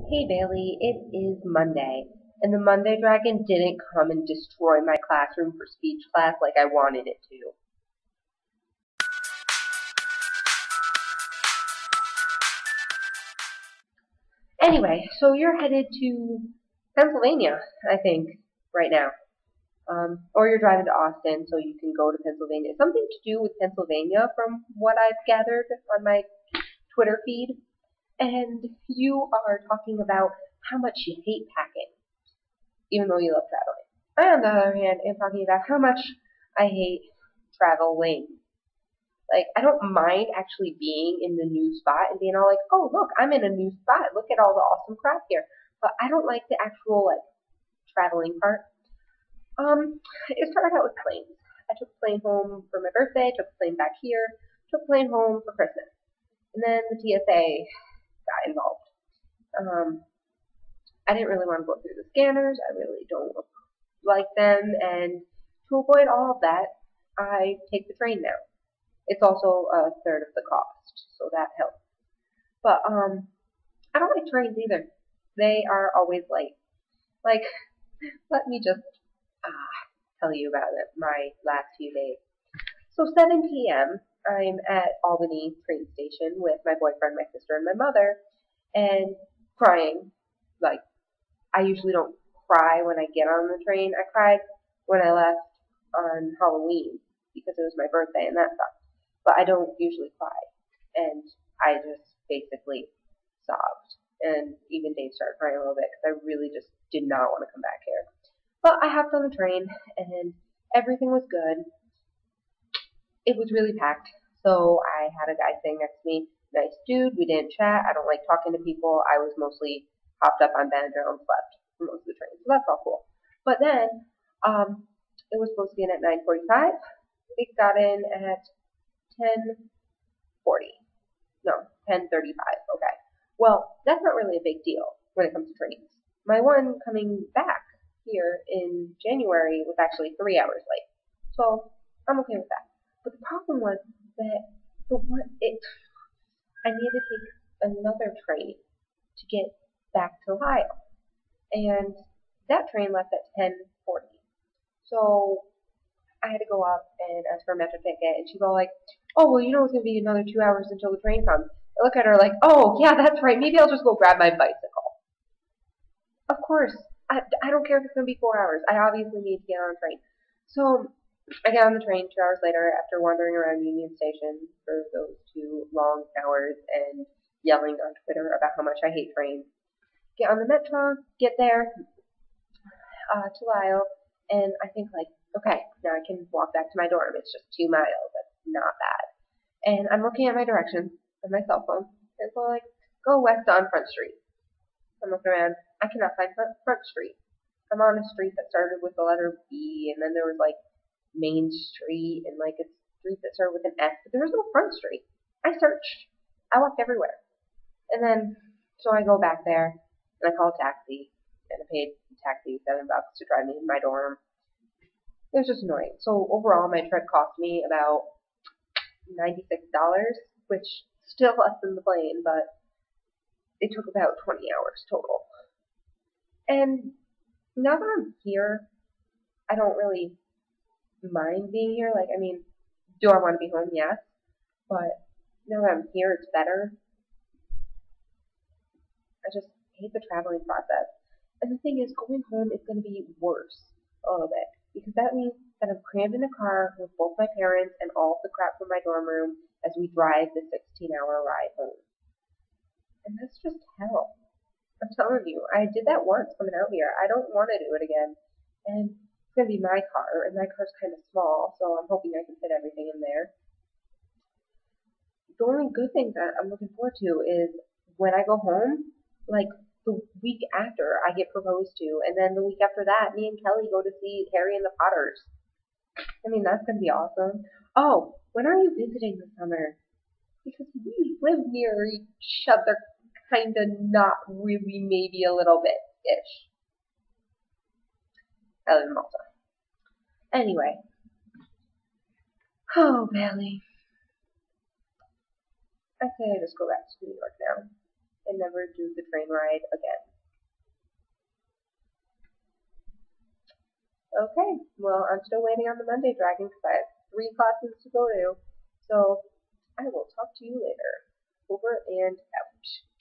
Hey Bailey, it is Monday, and the Monday Dragon didn't come and destroy my classroom for speech class like I wanted it to. Anyway, so you're headed to Pennsylvania, I think, right now. Or you're driving to Austin so you can go to Pennsylvania. Something to do with Pennsylvania from what I've gathered on my Twitter feed. And you are talking about how much you hate packing, even though you love traveling. I, on the other hand, am talking about how much I hate traveling. Like, I don't mind actually being in the new spot and being all like, oh, look, I'm in a new spot. Look at all the awesome crap here. But I don't like the actual, like, traveling part. It started out with planes. I took a plane home for my birthday, took a plane back here, took a plane home for Christmas. And then the TSA got involved. Um, I didn't really want to go through the scanners. I really don't like them. And to avoid all of that, I take the train now. It's also a third of the cost, so that helps. But I don't like trains either. They are always late. Like, let me just tell you about it, my last few days. So 7 p.m. I'm at Albany train station with my boyfriend, my sister, and my mother, and crying. Like, I usually don't cry when I get on the train. I cried when I left on Halloween because it was my birthday and that sucked. But I don't usually cry. And I just basically sobbed. And even Dave started crying a little bit because I really just did not want to come back here. But I hopped on the train and everything was good. It was really packed. So I had a guy sitting next to me. Nice dude. We didn't chat. I don't like talking to people. I was mostly hopped up on Benadryl and slept for most of the train. So that's all cool. But then it was supposed to be in at 9:45. It got in at 10:40. No, 10:35. Okay. Well, that's not really a big deal when it comes to trains. My one coming back here in January was actually 3 hours late. So I'm okay with that. But the problem was that the one it I needed to take another train to get back to Lyle. And that train left at 10:40. So I had to go up and ask for a metro ticket, and she's all like, "Oh, well, you know it's gonna be another 2 hours until the train comes." I look at her like, "Oh, yeah, that's right. Maybe I'll just go grab my bicycle." Of course, I don't care if it's gonna be 4 hours. I obviously need to get on a train. So I get on the train 2 hours later after wandering around Union Station for those 2 long hours and yelling on Twitter about how much I hate trains. Get on the metro, get there to Lyle, and I think like, okay, now I can walk back to my dorm. It's just 2 miles. That's not bad. And I'm looking at my directions on my cell phone. And so like, go west on Front Street. I'm looking around. I cannot find Front Street. I'm on a street that started with the letter B, and then there was like Main Street and like a street that started with an S, but there was no Front Street. I searched. I walked everywhere. And then, so I go back there, and I call a taxi, and I paid the taxi $7 to drive me to my dorm. It was just annoying. So overall, my trip cost me about $96, which still less than the plane, but it took about 20 hours total. And now that I'm here, I don't really mind being here. Like, I mean, do I want to be home? Yes. But now that I'm here, it's better. I just hate the traveling process. And the thing is, going home is going to be worse a little bit because that means that I'm crammed in a car with both my parents and all of the crap from my dorm room as we drive the 16-hour ride home. And that's just hell. I'm telling you, I did that once coming out here. I don't want to do it again. And it's going to be my car, and my car's kind of small, so I'm hoping I can fit everything in there. The only good thing that I'm looking forward to is when I go home, like the week after I get proposed to, and then the week after that, me and Kelly go to see Harry and the Potters. I mean, that's going to be awesome. Oh, when are you visiting this summer? Because we live near each other, kind of not really, maybe a little bit ish. I live in Malta. Anyway. Oh, Bailey. I say I just go back to New York now. and never do the train ride again. Okay, well, I'm still waiting on the Monday Dragon because I have 3 classes to go to. So I will talk to you later. Over and out.